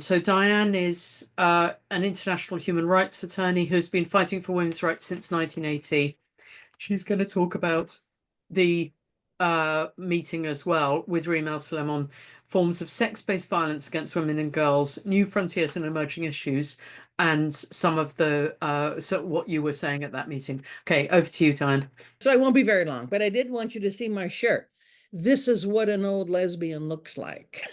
So Dianne is an international human rights attorney who's been fighting for women's rights since 1980. She's going to talk about the meeting as well with Reem Alsalem on forms of sex-based violence against women and girls, new frontiers and emerging issues, and some of the so what you were saying at that meeting. Okay, over to you, Dianne. So I won't be very long, but I did want you to see my shirt. This is what an old lesbian looks like.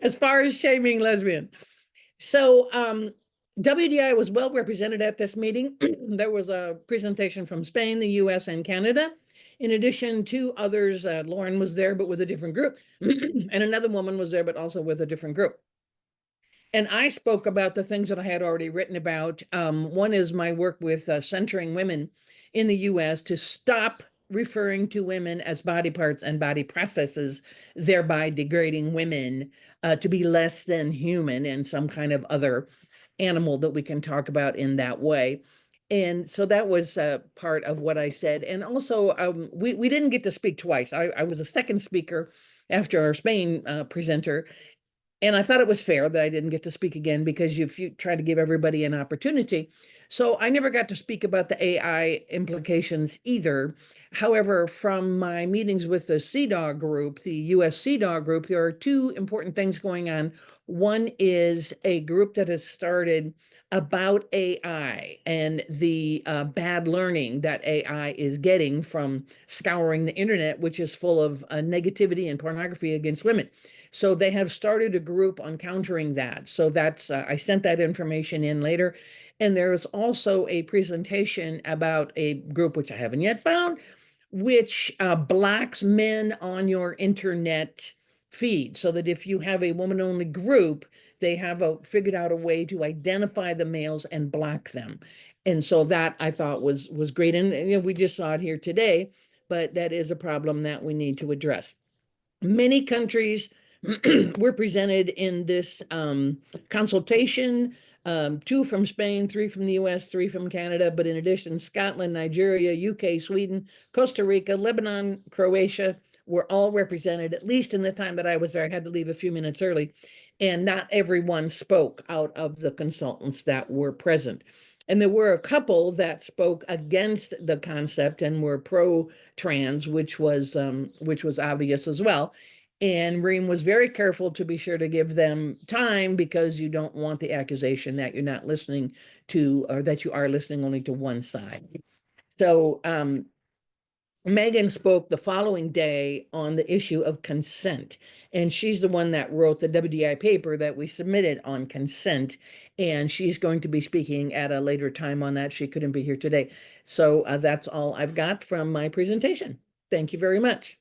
As far as shaming lesbians. So WDI was well represented at this meeting. There was a presentation from Spain, the US, and Canada. In addition, two others, Lauren was there, but with a different group. And another woman was there, but also with a different group. And I spoke about the things that I had already written about. One is my work with centering women in the US to stop referring to women as body parts and body processes, thereby degrading women to be less than human and some kind of other animal that we can talk about in that way. And so that was part of what I said. And also, we didn't get to speak twice. I was a second speaker after our Spain presenter. And I thought it was fair that I didn't get to speak again because if you try to give everybody an opportunity. So I never got to speak about the AI implications either. However, from my meetings with the CEDAW group, the US CEDAW group, there are two important things going on. One is a group that has started about AI and the bad learning that AI is getting from scouring the internet, which is full of negativity and pornography against women. So they have started a group on countering that. So that's, I sent that information in later. And there's also a presentation about a group, which I haven't yet found, which blocks men on your internet feed, so that if you have a woman-only group, they have figured out a way to identify the males and block them. And so that I thought was great. And you know, we just saw it here today, but that is a problem that we need to address. Many countries were presented in this consultation, 2 from Spain, 3 from the US, 3 from Canada, but in addition, Scotland, Nigeria, UK, Sweden, Costa Rica, Lebanon, Croatia were all represented, at least in the time that I was there. I had to leave a few minutes early, and not everyone spoke out of the consultants that were present. And there were a couple that spoke against the concept and were pro-trans, which was obvious as well. And Reem was very careful to be sure to give them time because you don't want the accusation that you're not listening to, or that you are listening only to one side. So Megan spoke the following day on the issue of consent, and she's the one that wrote the WDI paper that we submitted on consent, and she's going to be speaking at a later time on that. She couldn't be here today. So that's all I've got from my presentation. Thank you very much.